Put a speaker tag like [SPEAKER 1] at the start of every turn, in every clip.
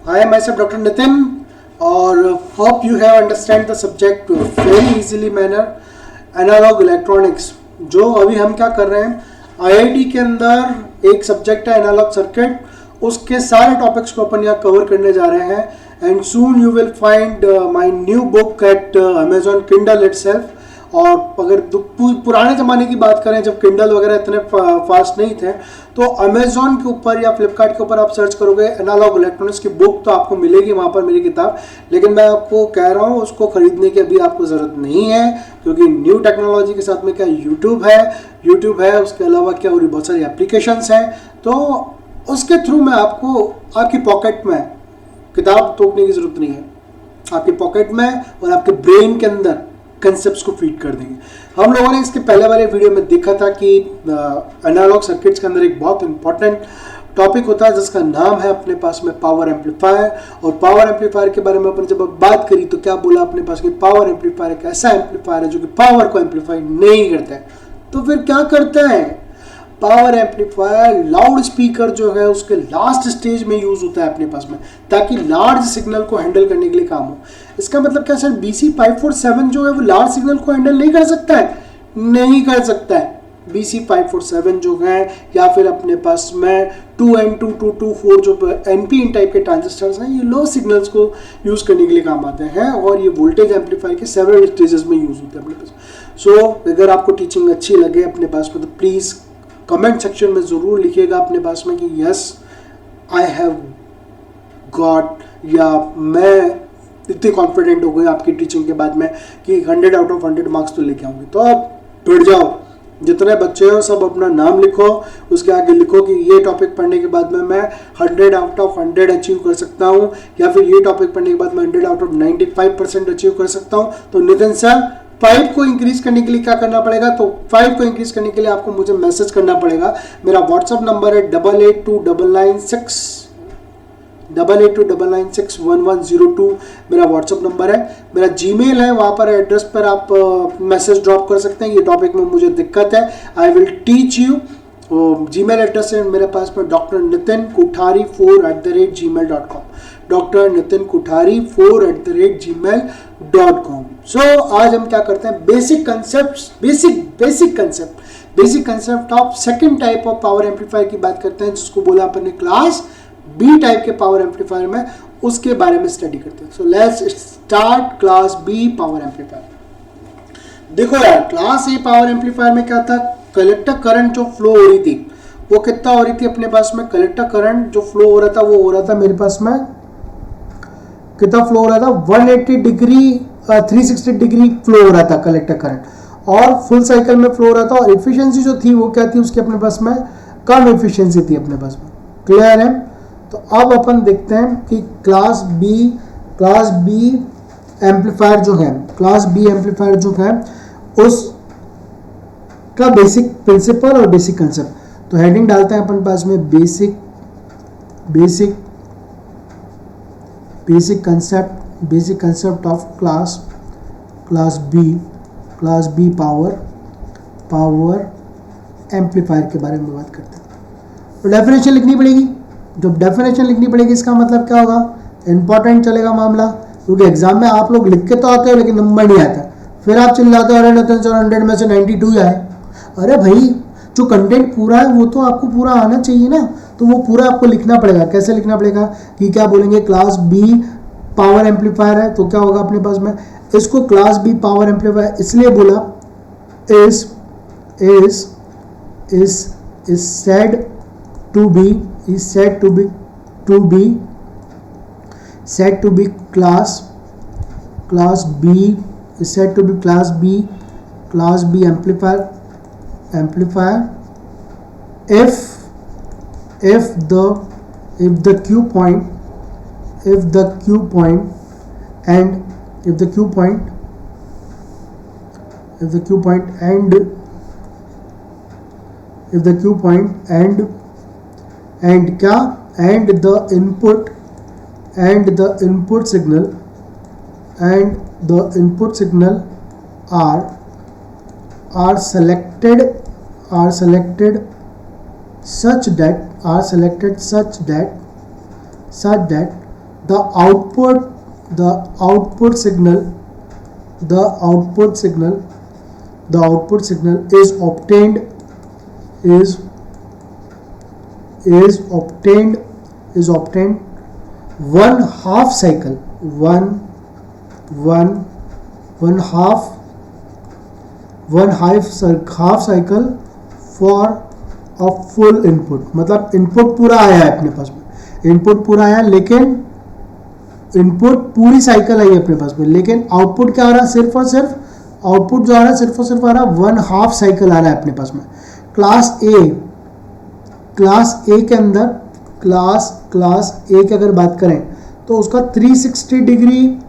[SPEAKER 1] I am myself Dr. Nitin और hope you have understand the subject very easily manner. Analog electronics, जो अभी हम क्या कर रहे हैं, आईआईटी के अंदर एक सब्जेक्ट है एनालॉग सर्किट, उसके सारे टॉपिक्स को अपन यहाँ कवर करने जा रहे हैं. And soon you will find my new book at Amazon Kindle itself. और अगर पुराने ज़माने की बात करें, जब किंडल वगैरह इतने फास्ट नहीं थे, तो अमेजॉन के ऊपर या फ्लिपकार्ट के ऊपर आप सर्च करोगे एनालॉग इलेक्ट्रॉनिक्स की बुक, तो आपको मिलेगी वहाँ पर मेरी किताब. लेकिन मैं आपको कह रहा हूँ उसको खरीदने की अभी आपको ज़रूरत नहीं है, क्योंकि न्यू टेक्नोलॉजी के साथ में क्या यूट्यूब है, उसके अलावा क्या और बहुत सारी एप्लीकेशंस हैं, तो उसके थ्रू मैं आपको आपकी पॉकेट में किताब तोड़ने की ज़रूरत नहीं है. आपकी पॉकेट में और आपके ब्रेन के अंदर कंसेप्ट्स को फीड कर देंगे. हम लोगों ने इसके पहले वाले वीडियो में देखा था कि एनालॉग सर्किट्स के अंदर एक बहुत इंपॉर्टेंट टॉपिक होता है जिसका नाम है अपने पास में पावर एम्पलीफायर. और पावर एम्पलीफायर के बारे में अपन जब बात करी तो क्या बोला अपने पास कि पावर एम्पलीफायर एक ऐसा एम्पलीफायर है जो कि पावर को एम्पलीफाई नहीं करता है. तो फिर क्या करता है पावर एम्पलीफायर? लाउड स्पीकर जो है उसके लास्ट स्टेज में यूज होता है अपने पास में, ताकि लार्ज सिग्नल को हैंडल करने के लिए काम हो. इसका मतलब क्या सर, BC547 जो है वो लार्ज सिग्नल को हैंडल नहीं कर सकता है? नहीं कर सकता है. BC547 जो है, या फिर अपने पास में 2N2224 जो NPN टाइप के ट्रांजिस्टर्स हैं, ये लो सिग्नल्स को यूज करने के लिए काम आते हैं और ये वोल्टेज एम्पलीफायर के सेवरल स्टेजेस में यूज होते हैं अपने पास. सो अगर आपको टीचिंग अच्छी लगे अपने पास में, तो प्लीज़ कमेंट सेक्शन में ज़रूर लिखिएगा अपने पास में कि यस आई हैव गॉट, या मैं इतने कॉन्फिडेंट हो गए आपकी टीचिंग के बाद में कि 100 आउट ऑफ 100 मार्क्स तो लेके आऊँगी. तो अब बैठ जाओ, जितने बच्चे हो सब अपना नाम लिखो, उसके आगे लिखो कि ये टॉपिक पढ़ने के बाद में मैं 100 आउट ऑफ 100 अचीव कर सकता हूँ, या फिर ये टॉपिक पढ़ने के बाद मैं 100 आउट ऑफ 95% अचीव कर सकता हूँ. तो नितिन सर 5 को इंक्रीज करने के लिए क्या करना पड़ेगा? तो 5 को इंक्रीज करने के लिए आपको मुझे मैसेज करना पड़ेगा. मेरा व्हाट्सअप नंबर है 8829961102. मेरा व्हाट्सअप नंबर है. मेरा जीमेल है, वहाँ पर एड्रेस पर आप मैसेज ड्रॉप कर सकते हैं. ये टॉपिक में मुझे दिक्कत है, I will teach you. Gmail address है मेरे पास में drnitinkuthari4@gmail.com, drnitinkuthari4@gmail.com. सो आज हम क्या करते हैं, basic concept of second type of power amplifier की बात करते हैं, जिसको बोला अपन ने क्लास बी टाइप के पावर एम्पलीफायर में, उसके बारे में स्टडी करते हैं. So let's start class B power amplifier. देखो यार, क्लास ए पावर एम्पलीफायर में क्या था, कलेक्टर करंट जो फ्लो हो रही थी वो कितना हो रही थी अपने पास में, कलेक्टर करंट जो फ्लो हो रहा था वो हो रहा था मेरे पास में कितना फ्लो हो रहा था, 180 डिग्री 360 डिग्री फ्लो हो रहा था कलेक्टर करंट, और फुल साइकिल में फ्लो हो रहा था. और एफिशिएंसी जो थी वो क्या थी, उसके अपने पास में कम एफिशिएंसी थी अपने पास में. क्लियर है? तो अब अपन देखते हैं कि क्लास बी एम्पलीफायर जो है, उस का बेसिक प्रिंसिपल और बेसिक कंसेप्ट. तो हेडिंग डालते हैं अपन पास में basic concept of class B power amplifier के बारे में बात करते हैं. तो डेफिनेशन लिखनी पड़ेगी. जब डेफिनेशन लिखनी पड़ेगी, इसका मतलब क्या होगा, इंपॉर्टेंट चलेगा मामला, क्योंकि एग्जाम में आप लोग लिख के तो आते हो लेकिन नंबर नहीं आता. फिर आप चिल्लाते हो अरे नितिन सर 100 में से 92 आए. अरे भाई, जो कंटेंट पूरा है वो तो आपको पूरा आना चाहिए ना, तो वो पूरा आपको लिखना पड़ेगा. कैसे लिखना पड़ेगा कि क्या बोलेंगे, क्लास बी पावर एम्पलीफायर है, तो क्या होगा अपने पास में, इसको क्लास बी पावर एम्पलीफायर इसलिए बोला, is said to be class B amplifier if the Q point and क्या, and the input signal are selected such that the output signal is obtained one half cycle for a full input. मतलब input पूरा आया है अपने पास में, input पूरा आया, लेकिन इनपुट पूरी साइकिल आई है अपने पास में, लेकिन आउटपुट क्या आ रहा है, सिर्फ और सिर्फ आउटपुट जो आ रहा है सिर्फ और सिर्फ आ रहा है वन हाफ साइकिल आ रहा है अपने पास में। क्लास ए के अंदर क्लास ए की अगर बात करें तो उसका 360 डिग्री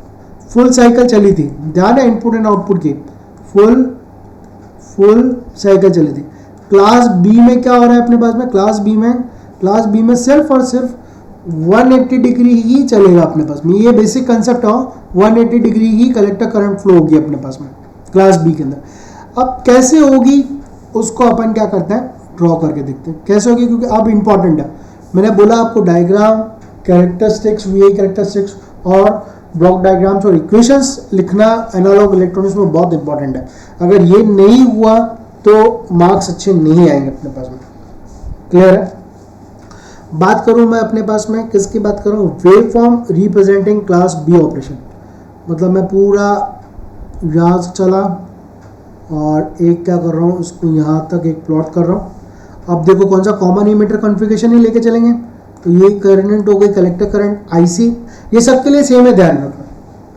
[SPEAKER 1] फुल साइकिल चली थी, ध्यान है इनपुट एंड आउटपुट की, फुल साइकिल चली थी। क्लास बी में क्या हो रहा है अपने पास में, क्लास बी में सिर्फ और सिर्फ 180 डिग्री ही चलेगा अपने पास में। ये बेसिक कंसेप्ट हो, 180 डिग्री ही कलेक्टर करंट फ्लो होगी अपने पास में क्लास बी के अंदर। अब कैसे होगी उसको अपन क्या करते हैं, ड्रॉ करके देखते हैं कैसे होगी, क्योंकि अब इंपॉर्टेंट है। मैंने बोला आपको डायग्राम, कैरेक्टरिस्टिक्स, वीआई कैरेक्टरिस्टिक्स और ब्लॉक डायग्राम्स और इक्वेशंस लिखना एनालॉग इलेक्ट्रॉनिक्स में बहुत इंपॉर्टेंट है। अगर ये नहीं हुआ तो मार्क्स अच्छे नहीं आएंगे अपने पास में। क्लियर है? बात करूं मैं अपने पास में किसकी बात करूं, wave form representing class B operation. मतलब मैं पूरा यहाँ से चला और एक क्या कर रहा हूँ, इसको यहाँ तक एक प्लॉट कर रहा हूँ। अब देखो कौन सा कॉमन इमीटर कॉन्फ़िगरेशन ही लेके चलेंगे, तो ये करंट हो गई कलेक्टर करंट आईसी, ये सबके लिए सेम है, ध्यान रखना।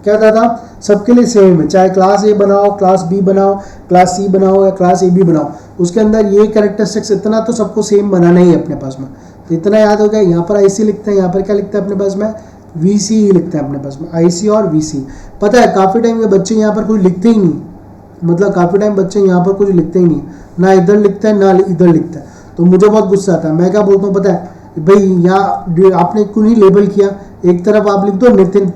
[SPEAKER 1] क्या था सबके लिए सेम है, चाहे क्लास ए बनाओ, क्लास बी बनाओ, क्लास सी बनाओ या क्लास ए बी बनाओ, उसके अंदर ये कैरेक्टरिस्टिक्स इतना तो सबको सेम बनाना ही है अपने पास में। तो इतना याद हो गया, यहाँ पर आईसी लिखते हैं, यहाँ पर क्या लिखते हैं अपने पास में, वीसी ही लिखते हैं अपने पास में, आईसी और वीसी। पता है काफ़ी टाइम के बच्चे यहाँ पर कुछ लिखते ही नहीं, मतलब काफ़ी टाइम बच्चे यहाँ पर कुछ लिखते ही नहीं, ना इधर लिखते हैं ना इधर लिखते हैं। तो मुझे बहुत गुस्सा आता है, मैं क्या बोलता हूँ पता है भाई, यहाँ आपने क्यों नहीं लेबल किया, एक तरफ आप लिख दो नितिन,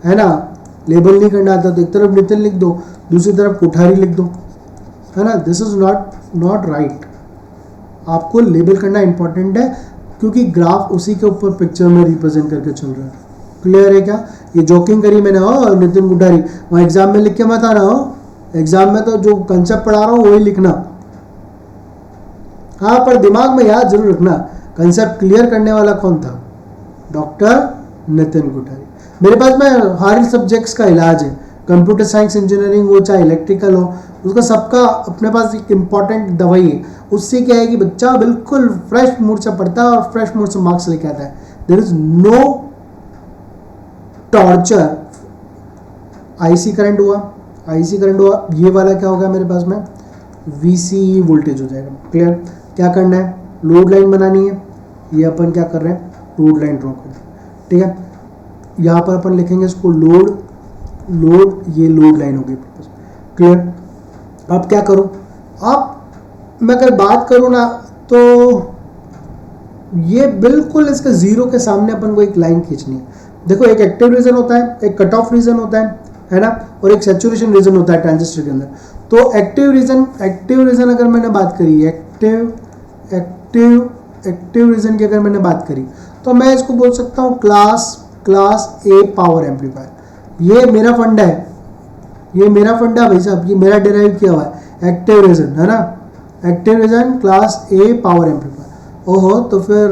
[SPEAKER 1] है ना, लेबल नहीं करना आता तो एक तरफ नितिन लिख दो, दूसरी तरफ कोठारी लिख दो, है ना। This is not right. आपको लेबल करना इंपॉर्टेंट है, क्योंकि ग्राफ उसी के ऊपर पिक्चर में रिप्रेजेंट करके चल रहा है। क्लियर है क्या? ये जोकिंग करी मैंने, हो नितिन कोठारी, वहाँ एग्जाम में लिख के मत आ रहा हो, एग्जाम में तो जो कंसेप्ट पढ़ा रहा हूँ वही लिखना। हाँ, पर दिमाग में याद जरूर रखना, कंसेप्ट क्लियर करने वाला कौन था, डॉक्टर नितिन कोठारी। मेरे पास में हर सब्जेक्ट्स का इलाज है, कंप्यूटर साइंस इंजीनियरिंग हो चाहे इलेक्ट्रिकल हो, उसका सबका अपने पास एक इम्पॉर्टेंट दवाई है। उससे क्या है कि बच्चा बिल्कुल फ्रेश मूड से पढ़ता है और फ्रेश मूड से मार्क्स लेके आता है। There is no torture. IC current हुआ, ये वाला क्या होगा मेरे पास में, वीसी वोल्टेज हो जाएगा। क्लियर? क्या करना है, लोड लाइन बनानी है, ये अपन क्या कर रहे हैं, लोड लाइन ड्रॉ कर रहे हैं। ठीक है, यहाँ पर अपन लिखेंगे इसको लोड, ये लोड लाइन होगी। क्लियर? अब क्या करूँ, अब मैं अगर बात करूँ ना तो ये बिल्कुल इसके जीरो के सामने अपन को एक लाइन खींचनी है। देखो एक एक्टिव रीजन होता है, एक कट ऑफ रीजन होता है ना, और एक सैचुरेशन रीजन होता है ट्रांजिस्टर के अंदर। तो एक्टिव रीजन अगर मैंने बात करी, एक्टिव रीजन की अगर मैंने बात करी, तो मैं इसको बोल सकता हूँ क्लास ए पावर एम्पलीफायर। ये मेरा फंडा है, भाई साहब, ये मेरा डिराइव किया हुआ है एक्टिव रीजन, है ना, एक्टिव रीजन क्लास ए पावर एम्पलीफायर। ओहो, तो फिर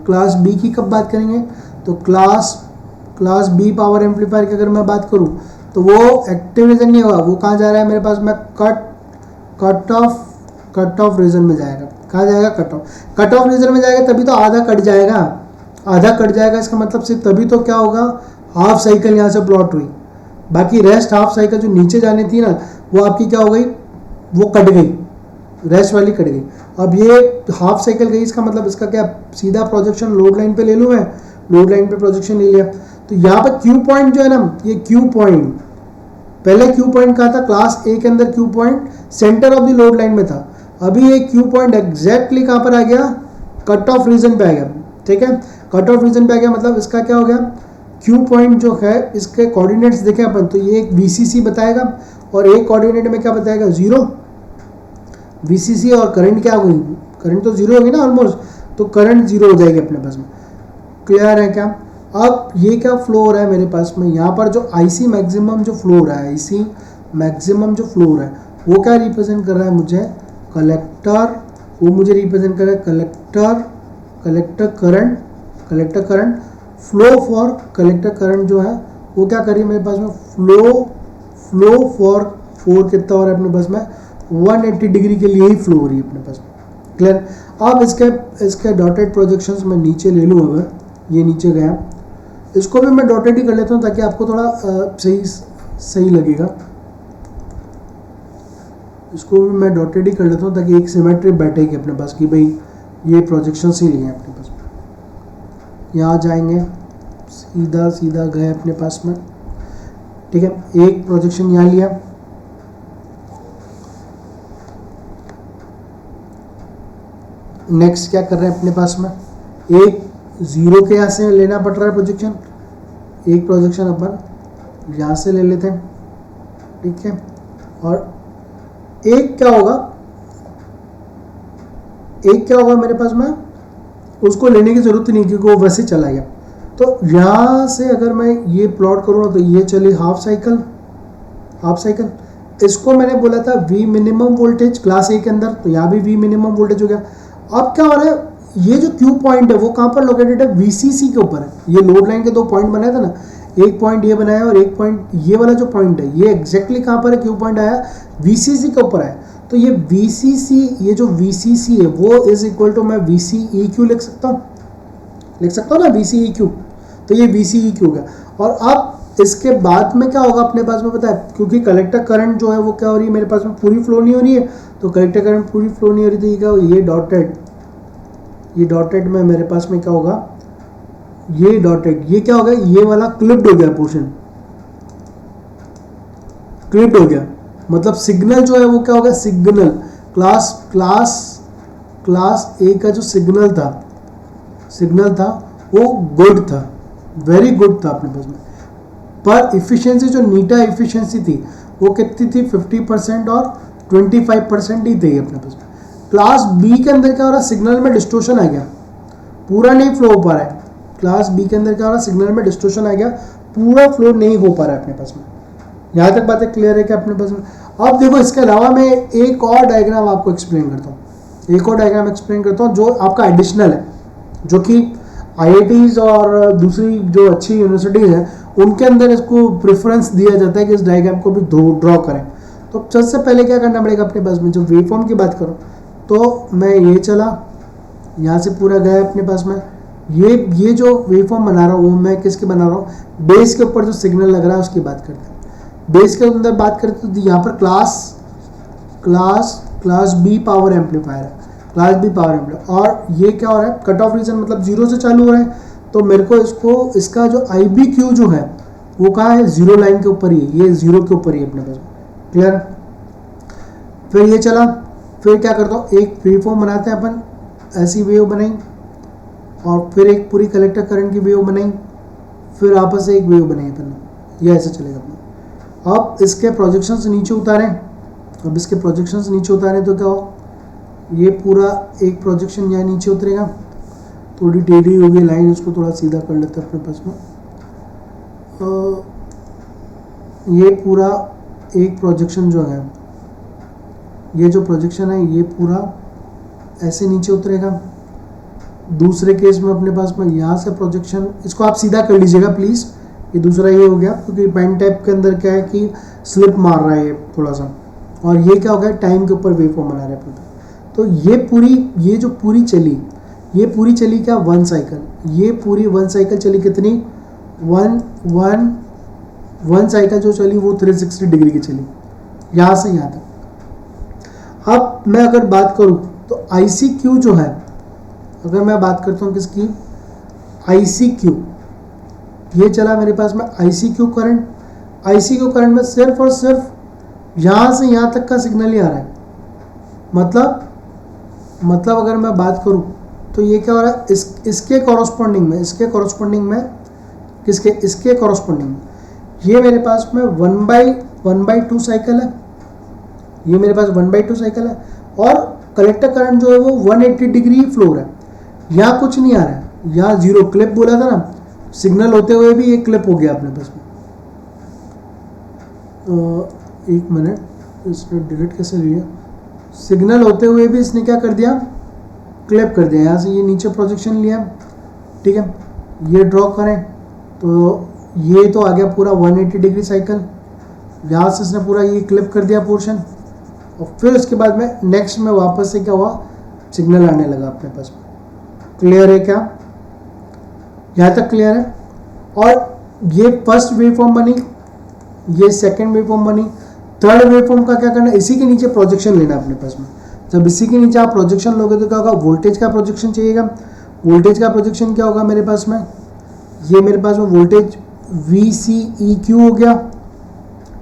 [SPEAKER 1] क्लास बी की कब बात करेंगे, तो क्लास बी पावर एम्पलीफायर की अगर मैं बात करूँ तो वो एक्टिव रीजन नहीं होगा, वो कहाँ जा रहा है मेरे पास में, कट ऑफ रीजन में जाएगा। कहाँ जाएगा, कट ऑफ रीजन में जाएगा, तभी तो आधा कट जाएगा। इसका मतलब सिर्फ तभी तो क्या होगा, हाफ साइकिल यहाँ से प्लॉट हुई, बाकी रेस्ट हाफ साइकिल जो नीचे जानी थी ना, वो आपकी क्या हो गई, वो कट गई, रेस्ट वाली कट गई। अब ये हाफ साइकिल गई, इसका मतलब इसका क्या, सीधा प्रोजेक्शन लोड लाइन पे ले लूँ मैं, लोड लाइन पे प्रोजेक्शन ले लिया। तो यहाँ पर क्यू पॉइंट जो है ना, ये क्यू पॉइंट, पहले क्यू पॉइंट कहाँ था, क्लास ए के अंदर Q point centre of the load line में था। अभी ये क्यू पॉइंट एग्जैक्टली कहाँ पर आ गया, कट ऑफ रीजन पे आ गया। ठीक है, कट ऑफ रीजन पे आ गया, मतलब इसका क्या हो गया, क्यू पॉइंट जो है इसके कोऑर्डिनेट्स देखें अपन, तो ये एक वीसीसी बताएगा और एक कोऑर्डिनेट में क्या बताएगा, 0 वीसीसी। और करंट क्या होगी, करंट तो 0 होगी ना ऑलमोस्ट, तो करंट 0 हो जाएगी अपने पास में। क्लियर है क्या? अब ये क्या फ्लो हो रहा है मेरे पास में, यहाँ पर जो IC मैक्सिमम जो फ्लो हो रहा है, IC मैक्सिमम जो फ्लो हो रहा है वो क्या रिप्रेजेंट कर रहा है मुझे, कलेक्टर, वो मुझे रिप्रेजेंट कर रहा है collector current flow for collector current जो है वो क्या करिए मेरे पास में, फ्लो फॉर कितना हो रहा है अपने पास में, 180 डिग्री के लिए ही फ्लो हो रही है अपने पास में। क्लियर। अब इसके डॉटेड प्रोजेक्शंस मैं नीचे ले लूँ, अगर ये नीचे गया, इसको भी मैं डॉटेड ही कर लेता हूँ ताकि आपको थोड़ा सही लगेगा। इसको भी मैं डॉटेड ही कर लेता हूँ ताकि एक सिमेट्री बैठेगी अपने पास कि भाई ये प्रोजेक्शंस ही लिए अपने पास में। यहाँ जाएंगे, सीधा गए अपने पास में, ठीक है। एक प्रोजेक्शन यहाँ लिया, नेक्स्ट क्या कर रहे हैं अपने पास में, एक 0 के यहाँ से लेना पड़ रहा है प्रोजेक्शन, एक प्रोजेक्शन अपन यहाँ से ले लेते हैं, ठीक है। और एक क्या होगा मेरे पास में, उसको लेने की ज़रूरत नहीं क्योंकि वो वैसे चला गया। तो यहाँ से अगर मैं ये प्लॉट करूँ तो ये चली हाफ साइकिल। इसको मैंने बोला था V minimum voltage class A के अंदर, तो यहाँ भी V मिनिमम वोल्टेज हो गया। अब क्या हो रहा है, ये जो Q पॉइंट है वो कहाँ पर लोकेटेड है, VCC के ऊपर है। ये लोड लाइन के 2 पॉइंट बनाए थे ना, एक पॉइंट ये बनाया और एक पॉइंट ये वाला जो पॉइंट है ये एग्जैक्टली कहाँ पर है, Q पॉइंट आया VCC के ऊपर है। तो ये VCC, ये जो VCC है वो इज इक्वल टू मैं VCEQ लिख सकता हूँ ना, VCEQ। तो ये VCEQ हो गया। और अब इसके बाद में क्या होगा अपने पास में पता है, क्योंकि कलेक्टर करंट जो है वो क्या हो रही है मेरे पास में, पूरी फ्लो नहीं हो रही है। तो कलेक्टर करंट पूरी फ्लो नहीं हो रही थी, ये डॉटेड में मेरे पास में क्या होगा, ये डॉटेड, ये क्या होगा, ये वाला क्लिप्ड हो गया पोर्शन, क्लिप्ड हो गया। मतलब सिग्नल जो है वो क्या होगा, सिग्नल क्लास A का जो सिग्नल था वो गुड था, वेरी गुड था अपने पास में। पर इफिशिएंसी जो नीटा इफिशिएंसी थी वो कितनी थी, 50% और 25% ही थी अपने पास में। क्लास B के अंदर क्या हो रहा है, सिग्नल में डिस्टोर्शन आ गया, पूरा नहीं फ्लो हो पा रहा है। क्लास B के अंदर क्या हो रहा है, सिग्नल में डिस्टोर्शन आ गया, पूरा फ्लो नहीं हो पा रहा है अपने पास में। यहाँ तक बातें क्लियर है क्या अपने पास में। अब देखो इसके अलावा मैं एक और डायग्राम आपको एक्सप्लेन करता हूँ, जो आपका एडिशनल है, जो कि IITs और दूसरी जो अच्छी यूनिवर्सिटीज़ हैं उनके अंदर इसको प्रेफरेंस दिया जाता है कि इस डायग्राम को भी ड्रॉ करें। तो सबसे पहले क्या करना पड़ेगा अपने पास में, जो वेवफॉर्म की बात करो तो मैं ये चला, यहाँ से पूरा गया अपने पास में, ये जो वेवफॉर्म बना रहा हूँ वो मैं किसके बना रहा हूँ, बेस के ऊपर जो सिग्नल लग रहा है उसकी बात करते हैं। बेस के अंदर बात करते तो यहाँ पर क्लास B पावर एम्पलीफायर है, क्लास B पावर एम्पलीफायर। और ये क्या हो रहा है, कट ऑफ रीजन मतलब 0 से चालू हो रहा है, तो मेरे को इसका जो IBQ जो है वो कहाँ है, 0 लाइन के ऊपर ही है, ये 0 के ऊपर ही अपने पास। क्लियर। फिर ये चला, फिर क्या करता हूँ, एक वेवफॉर्म बनाते हैं अपन, ऐसी वेव बनाई और फिर एक पूरी कलेक्टर करंट की वेव बनाई, फिर आपस से एक वेव बनाई अपन, ये ऐसे चलेगा अपना। अब इसके प्रोजेक्शंस नीचे उतारें, तो क्या हो, ये पूरा एक प्रोजेक्शन यहाँ नीचे उतरेगा, थोड़ी टेढ़ी हो गई लाइन, इसको थोड़ा सीधा कर लेते हैं अपने पास में। ये पूरा एक प्रोजेक्शन जो है, ये जो प्रोजेक्शन है ये पूरा ऐसे नीचे उतरेगा। दूसरे केस में अपने पास में यहाँ से प्रोजेक्शन, इसको आप सीधा कर लीजिएगा प्लीज़, ये दूसरा ये हो गया क्योंकि पेन टैप के अंदर क्या है कि स्लिप मार रहा है ये थोड़ा सा, और ये क्या हो गया, टाइम के ऊपर वेवफॉर्म बना रहा है अपने। तो ये जो पूरी चली क्या, 1 साइकिल, ये पूरी 1 साइकिल चली कितनी, 1 साइकिल जो चली वो 360 डिग्री की चली, यहाँ से यहाँ तक। अब मैं अगर बात करूँ तो ICQ जो है, अगर मैं बात करता हूँ किसकी, ICQ, ये चला मेरे पास में ICQ करंट में सिर्फ और सिर्फ यहाँ से यहाँ तक का सिग्नल ही आ रहा है। मतलब अगर मैं बात करूँ तो ये क्या हो रहा है, इसके कॉरस्पॉन्डिंग में ये मेरे पास में 1/2 साइकिल है, ये मेरे पास 1/2 साइकिल है, और कलेक्टर करंट जो है वो 180 डिग्री फ्लो हो रहा है, यहाँ कुछ नहीं आ रहा है, यहाँ 0 क्लिप बोला था ना, सिग्नल होते हुए भी ये क्लिप हो गया अपने पास में। एक मिनट, इसने डिलीट कैसे लिया? सिग्नल होते हुए भी इसने क्या कर दिया, क्लिप कर दिया। यहाँ से ये नीचे प्रोजेक्शन लिया, ठीक है, ये ड्रॉ करें तो ये तो आ गया पूरा 180 डिग्री साइकिल। यहाँ से इसने पूरा ये क्लिप कर दिया पोर्शन, और फिर उसके बाद में नेक्स्ट में वापस से क्या हुआ, सिग्नल आने लगा अपने पास में। क्लियर है क्या? यहाँ तक क्लियर है? और ये फर्स्ट वेव फॉर्म बनी, ये सेकंड वेव फॉर्म बनी। थर्ड वेव फॉर्म का क्या करना है, इसी के नीचे प्रोजेक्शन लेना अपने पास में। जब इसी के नीचे आप प्रोजेक्शन लोगे तो क्या होगा, वोल्टेज का प्रोजेक्शन चाहिएगा। वोल्टेज का प्रोजेक्शन क्या होगा मेरे पास में, ये मेरे पास में वोल्टेज VCEQ हो गया,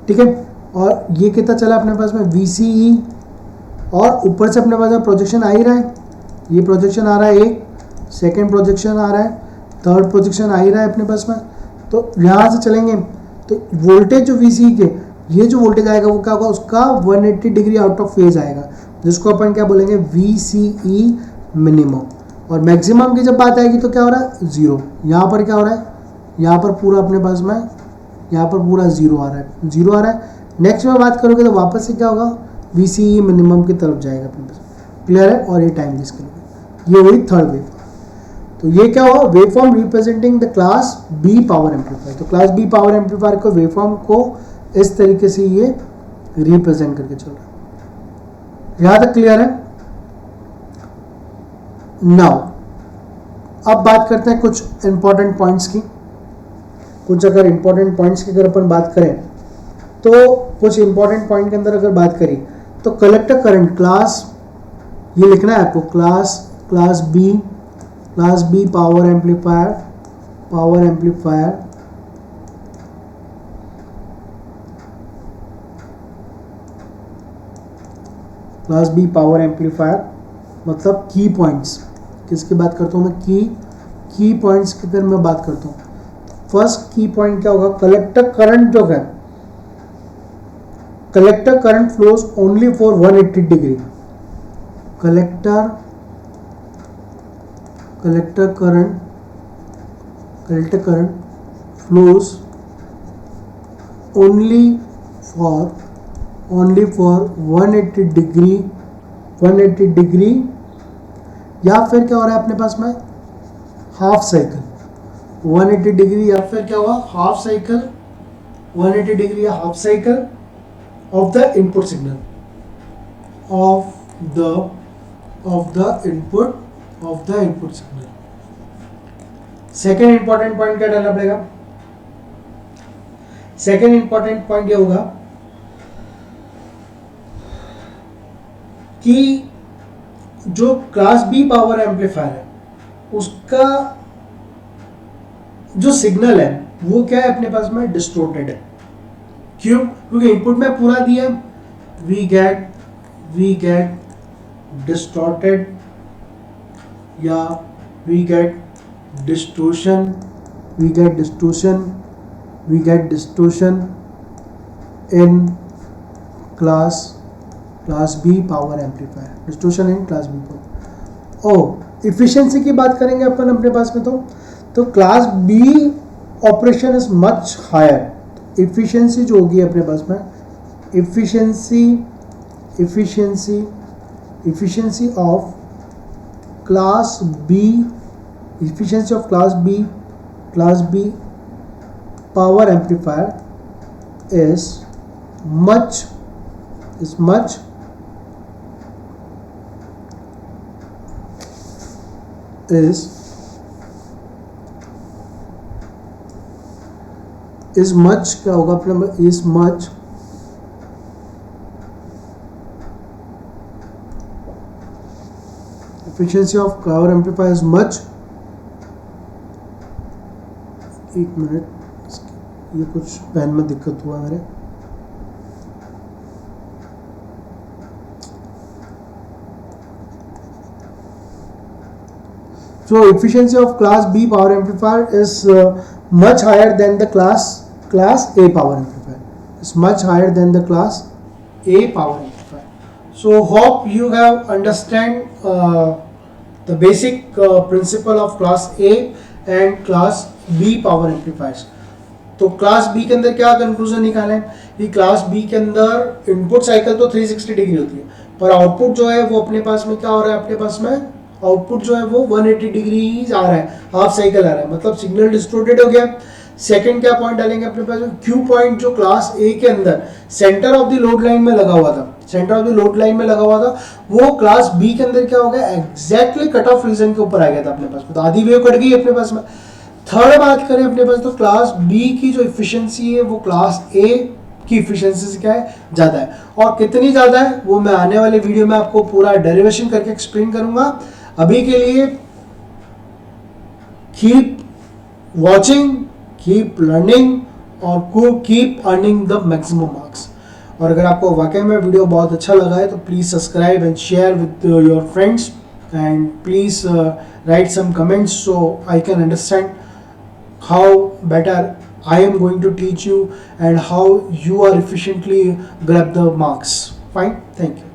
[SPEAKER 1] ठीक है। और ये कितना चला अपने पास में, VCE, और ऊपर से अपने पास में प्रोजेक्शन आ ही रहा है। ये प्रोजेक्शन आ रहा है, एक सेकेंड प्रोजेक्शन आ रहा है, थर्ड प्रोजेक्शन आ ही रहा है अपने पास में। तो यहाँ से चलेंगे तो वोल्टेज जो VCE के, ये जो वोल्टेज आएगा वो क्या होगा, उसका 180 डिग्री आउट ऑफ फेज आएगा, जिसको अपन क्या बोलेंगे, VCE मिनिमम। और मैक्सिमम की जब बात आएगी तो क्या हो रहा है, 0। यहाँ पर क्या हो रहा है, यहाँ पर पूरा अपने पास में, यहाँ पर पूरा 0 आ रहा है, 0 आ रहा है। नेक्स्ट में बात करोगे तो वापस से क्या होगा, VCE मिनिमम की तरफ जाएगा अपने पास। क्लियर है? और ये टाइम दिस करेंगे, ये हुई थर्ड वेव। तो ये क्या हुआ, wave form representing the class B power amplifier. तो क्लास B पावर एम्पलीफायर को वेव फॉर्म को इस तरीके से ये रिप्रेजेंट करके चल रहा है। यहां तक क्लियर है? नाउ अब बात करते हैं कुछ इंपॉर्टेंट पॉइंट्स की। कुछ अगर इंपॉर्टेंट पॉइंट्स की अगर अपन बात करें तो कुछ इंपॉर्टेंट पॉइंट के अंदर अगर बात करें तो कलेक्टर करंट क्लास, ये लिखना है आपको, class B power amplifier, class B power amplifier मतलब की पॉइंट्स। किसकी बात करता हूँ मैं, की पॉइंट्स की अगर मैं बात करता हूँ, फर्स्ट की पॉइंट क्या होगा, कलेक्टर करंट जो है, collector current flows only for 180 degree. Collector current flows only for 180 degree, या फिर क्या हो रहा है अपने पास में, हाफ साइकिल 180 डिग्री, या फिर क्या हुआ, हाफ साइकिल 180 डिग्री या half cycle of the input signal, of the input signal. Second important point क्या डालना पड़ेगा, सेकेंड इंपॉर्टेंट पॉइंट ये होगा कि जो क्लास B पावर एम्पलीफायर है उसका जो सिग्नल है वो क्या है अपने पास में, डिस्टोर्टेड है। क्यों? क्योंकि इनपुट में पूरा दिया, वी गेट डिस्टॉर्टेड या we get distortion in class B power amplifier, distortion in class B power. ओ इफिशिएंसी की बात करेंगे अपन अपने पास में तो class B operation is much higher. Efficiency जो होगी अपने पास में, efficiency of class B power amplifier is much क्या होगा अपने, is much efficiency of power amplifier is much, एक मिनट, ये कुछ पेन में दिक्कत हुआ मेरे। So efficiency of class B power amplifier is much higher than the class A power amplifier. It's much higher than the class A power amplifier. So hope you have understand the basic principle of class A and class B power amplifiers. तो class B के अंदर क्या conclusion निकालें कि class B के अंदर input cycle तो 360 degree होती है, पर आउटपुट जो है वो अपने पास में क्या हो रहा है, अपने पास में आउटपुट जो है वो 180 डिग्री ही आ रहा है, हाफ साइकिल आ रहा है, मतलब सिग्नल डिस्टोर्टेड हो गया। सेकंड क्या पॉइंट डालेंगे अपने पास में, क्यू पॉइंट जो क्लास ए के अंदर centre of the load line में लगा हुआ था, centre of the load line में लगा हुआ था, वो क्लास बी के अंदर क्या हो गया, एग्जैक्टली कट ऑफ रीजन के ऊपर आ गया था अपने पास में, तो आधी वेव कट गई अपने पास में। थर्ड बात करें अपने पास, तो क्लास बी की जो इफिशियंसी है वो क्लास ए की इफिशियंसी से क्या है, ज़्यादा है, और कितनी ज़्यादा है वो मैं आने वाले वीडियो में आपको पूरा डेरिवेशन करके एक्सप्लेन करूंगा। अभी के लिए कीप वॉचिंग, कीप लर्निंग और keep earning the maximum marks. और अगर आपको वाकई में वीडियो बहुत अच्छा लगा है तो please subscribe and share with your friends, and please write some comments so I can understand how better I am going to teach you and how you are efficiently grab the marks. Fine, thank you.